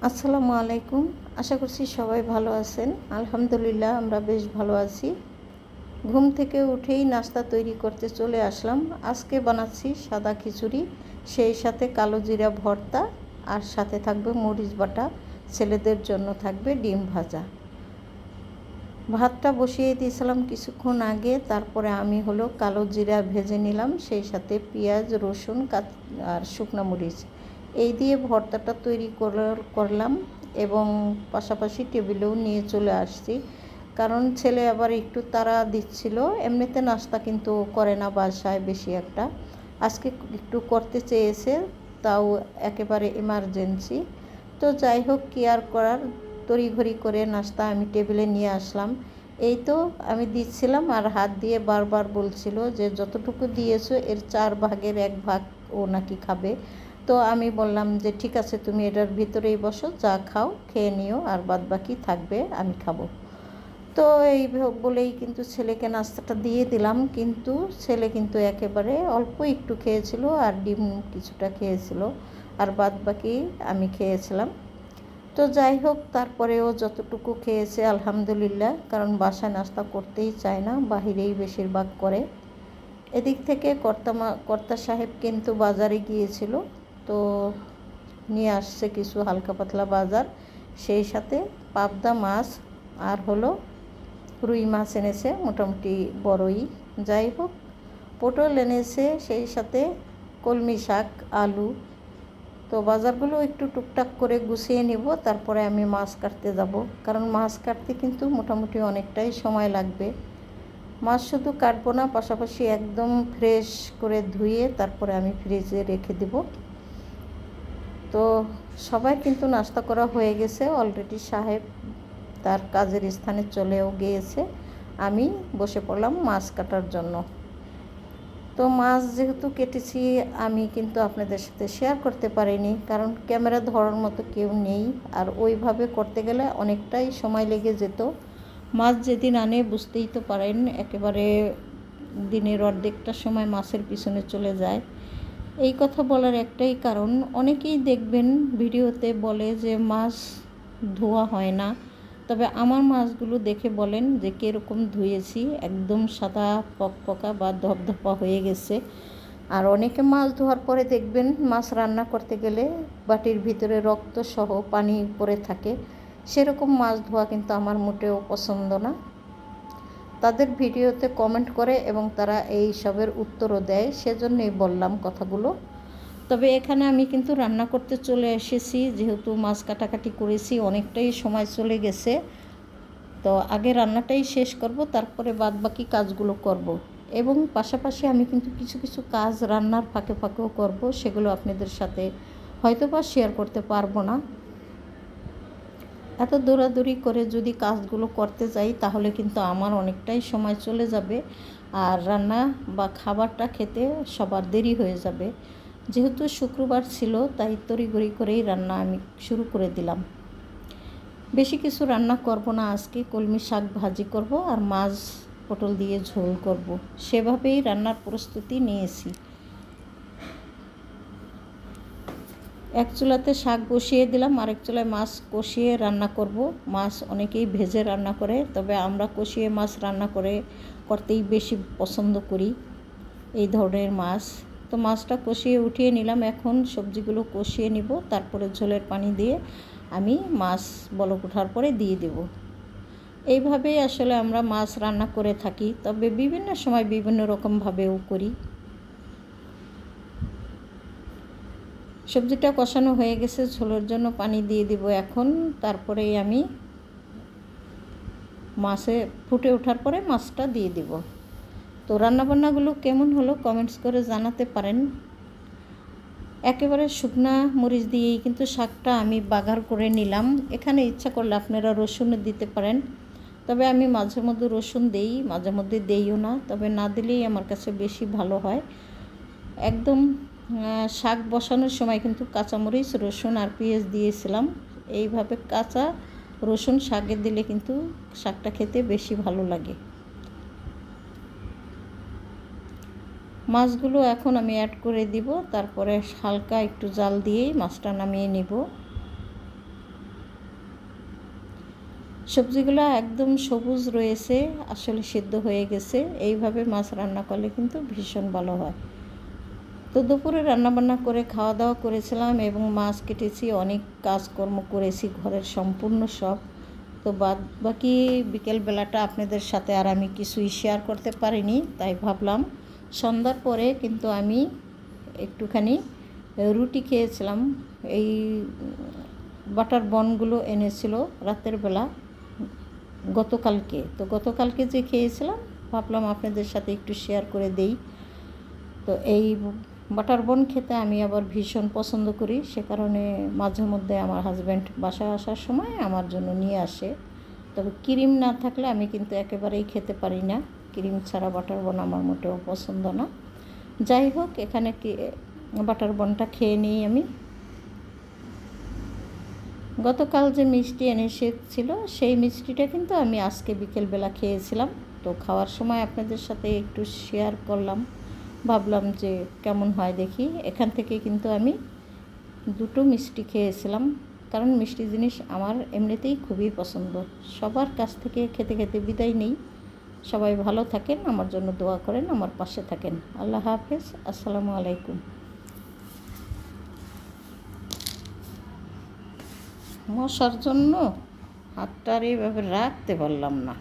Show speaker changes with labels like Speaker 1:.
Speaker 1: আসসালামু আলাইকুম। আশা করছি সবাই ভালো আছেন। আলহামদুলিল্লাহ আমরা বেশ ভালো আছি। ঘুম থেকে উঠেই নাস্তা তৈরি করতে চলে আসলাম। আজকে বানাচ্ছি সাদা খিচুড়ি, সেই সাথে কালো জিরা ভর্তা, আর সাথে থাকবে মরিচ বাটা, ছেলেদের জন্য থাকবে ডিম ভাজা। ভাতটা বসিয়ে দিয়েছিলাম কিছুক্ষণ আগে, তারপরে আমি কালো জিরা ভেজে নিলাম, সেই সাথে পেঁয়াজ, রসুন আর শুকনো মরিচ এই দিয়ে ভর্তাটা তৈরি করলাম এবং পাশাপাশি টেবিলেও নিয়ে চলে আসছি, কারণ ছেলে আবার একটু তাড়া দিচ্ছিল। এমনিতে নাস্তা কিন্তু করে না বাসায় বেশি একটা, আজকে একটু করতে চেয়েছে, তাও একেবারে ইমার্জেন্সি। তো যাই হোক, কি আর করার, তড়িঘড়ি করে নাস্তা আমি টেবিলে নিয়ে আসলাম। এই তো আমি দিচ্ছিলাম আর হাত দিয়ে বারবার বলছিল যে যতটুকু দিয়েছো এর 4 ভাগের 1 ভাগ ও নাকি খাবে। তো আমি বললাম যে ঠিক আছে, তুমি এটার ভিতরেই বসো, যা খাও খেয়ে নিও, আর বাদ বাকি থাকবে আমি খাবো। তো এই বলেই কিন্তু ছেলেকে নাস্তাটা দিয়ে দিলাম, কিন্তু ছেলে কিন্তু একেবারে অল্প একটু খেয়েছিল আর ডিম কিছুটা খেয়েছিল, আর বাদ বাকি আমি খেয়েছিলাম। তো যাই হোক, তারপরেও যতটুকু খেয়েছে আলহামদুলিল্লাহ, কারণ বাসায় নাস্তা করতেই চায় না, বাহিরেই বেশিরভাগ করে। এদিক থেকে কর্তা সাহেব কিন্তু বাজারে গিয়েছিল, তো নিয়ে আসছে কিছু হালকা পাতলা বাজার, সেই সাথে পাবদা মাছ আর রুই মাছ এনেছে, মোটামুটি বড়ই। যাই হোক, পটল এনেছে, সেই সাথে কলমি শাক, আলু। তো বাজারগুলো একটু টুকটাক করে গুছিয়ে নিব, তারপরে আমি মাছ কাটতে যাব, কারণ মাছ কাটতে কিন্তু মোটামুটি অনেকটাই সময় লাগবে। মাছ শুধু কাটবো না, পাশাপাশি একদম ফ্রেশ করে ধুয়ে তারপরে আমি ফ্রিজে রেখে দেব। তো সবাই কিন্তু নাস্তা করা হয়ে গেছে অলরেডি, সাহেব তার কাজের স্থানে চলেও গিয়েছে। আমি বসে পড়লাম মাছ কাটার জন্য। তো মাছ যেহেতু কেটেছি, আমি কিন্তু আপনাদের সাথে শেয়ার করতে পারিনি, কারণ ক্যামেরা ধরার মতো কেউ নেই, আর ওইভাবে করতে গেলে অনেকটাই সময় লেগে যেত। মাছ যেদিন আনে বুঝতেই তো পারেন, একেবারে দিনের অর্ধেকটা সময় মাছের পিছনে চলে যায়। এই কথা বলার একটাই কারণ, অনেকেই দেখবেন ভিডিওতে বলে যে মাছ ধোয়া হয় না, তবে আমার মাছগুলো দেখে বলেন যে কীরকম ধুয়েছি, একদম সাদা পকপকা বা ধপধপা হয়ে গেছে। আর অনেকে মাছ ধোয়ার পরে দেখবেন মাছ রান্না করতে গেলে বাটির ভিতরে রক্ত সহ পানি পড়ে থাকে, সেরকম মাছ ধোয়া কিন্তু আমার মোটেও পছন্দ না। তাদের ভিডিওতে কমেন্ট করে এবং তারা এই সবের উত্তরও দেয়, সেজন্যই বললাম কথাগুলো। তবে এখানে আমি কিন্তু রান্না করতে চলে এসেছি, যেহেতু মাছ কাটাকাটি করেছি, অনেকটাই সময় চলে গেছে। তো আগে রান্নাটাই শেষ করব, তারপরে বাদ বাকি কাজগুলো করব। এবং পাশাপাশি আমি কিন্তু কিছু কিছু কাজ রান্নার ফাঁকে ফাঁকেও করব, সেগুলো আপনাদের সাথে হয়তোবা শেয়ার করতে পারবো না। এত দৌড়াদৌড়ি করে যদি কাজগুলো করতে যাই তাহলে কিন্তু আমার অনেকটাই সময় চলে যাবে, আর রান্না বা খাবারটা খেতে সবার দেরি হয়ে যাবে। যেহেতু শুক্রবার ছিল, তাই তড়িঘড়ি করেই রান্না আমি শুরু করে দিলাম। বেশি কিছু রান্না করব না আজকে, কলমি শাক ভাজি করব আর মাছ পটল দিয়ে ঝোল করব, সেভাবেই রান্নার প্রস্তুতি নিয়েছি। এক চুলাতে শাক বসিয়ে দিলাম, আরেক চুলায় মাছ কষিয়ে রান্না করব। মাছ অনেকেই ভেজে রান্না করে, তবে আমরা কষিয়ে মাছ রান্না করতেই বেশি পছন্দ করি এই ধরনের মাছ। তো মাছটা কষিয়ে উঠিয়ে নিলাম, এখন সবজিগুলো কষিয়ে নিব, তারপরে ঝোলের পানি দিয়ে আমি মাছ বলক ওঠার পরে দিয়ে দেব। এইভাবেই আসলে আমরা মাছ রান্না করে থাকি, তবে বিভিন্ন সময় বিভিন্ন রকমভাবেও করি। সবজিটা কষানো হয়ে গেছে, ঝোলের জন্য পানি দিয়ে দিব এখন, তারপরেই আমি মাছে ফুটে ওঠার পরে মাছটা দিয়ে দিব। তো রান্নাবান্নাগুলো কেমন হলো কমেন্টস করে জানাতে পারেন। একেবারে শুকনা মরিচ দিয়েই কিন্তু শাকটা আমি বাগার করে নিলাম। এখানে ইচ্ছা করলে আপনারা রসুন দিতে পারেন, তবে আমি মাঝে মধ্যে রসুন দেই, মাঝে মধ্যে দেইও না, তবে না দিলেই আমার কাছে বেশি ভালো হয়। একদম শাক বসানোর সময় কিন্তু কাঁচামরিচ, রসুন আর পেঁয়াজ দিয়েছিলাম। এইভাবে কাঁচা রসুন শাকে দিলে কিন্তু শাকটা খেতে বেশি ভালো লাগে। মাছগুলো এখন আমি অ্যাড করে দিব, তারপরে হালকা একটু জাল দিয়েই মাছটা নামিয়ে নিব। সবজিগুলো একদম সবুজ রয়েছে, আসলে সিদ্ধ হয়ে গেছে। এইভাবে মাছ রান্না করলে কিন্তু ভীষণ ভালো হয়। তো দুপুরে রান্নাবান্না করে খাওয়া দাওয়া করেছিলাম এবং মাছ কেটেছি, অনেক কাজকর্ম করেছি ঘরের সম্পূর্ণ সব। তো বাকি বিকেলবেলাটা আপনাদের সাথে আর আমি কিছুই শেয়ার করতে পারিনি, তাই ভাবলাম সন্ধ্যার পরে কিন্তু আমি একটুখানি রুটি খেয়েছিলাম। এই বাটার বনগুলো এনেছিল রাতের বেলা গতকালকে, তো গতকালকে যে খেয়েছিলাম ভাবলাম আপনাদের সাথে একটু শেয়ার করে দেই। তো এই বাটার বন খেতে আমি আবার ভীষণ পছন্দ করি, সে কারণে মাঝে মধ্যে আমার হাজব্যান্ড বাসায় আসার সময় আমার জন্য নিয়ে আসে। তবে ক্রিম না থাকলে আমি কিন্তু একেবারেই খেতে পারি না, ক্রিম ছাড়া বাটার বন আমার মোটেও পছন্দ না। যাই হোক, এখানে বাটার বনটা খেয়ে নিই আমি। গতকাল যে মিষ্টি এনেছিল সেই মিষ্টিটা কিন্তু আমি আজকে বিকেলবেলা খেয়েছিলাম। তো খাওয়ার সময় আপনাদের সাথে একটু শেয়ার করলাম, ভাবলাম যে কেমন হয় দেখি। এখান থেকে কিন্তু আমি দুটো মিষ্টি খেয়েছিলাম, কারণ মিষ্টি জিনিস আমার এমনিতেই খুবই পছন্দ। সবার কাছ থেকে খেতে খেতে বিদায় নেই। সবাই ভালো থাকেন, আমার জন্য দোয়া করেন, আমার পাশে থাকেন। আল্লাহ হাফেজ, আসসালামু আলাইকুম। মশার জন্য হাতটা আর এইভাবে রাখতে পারলাম না।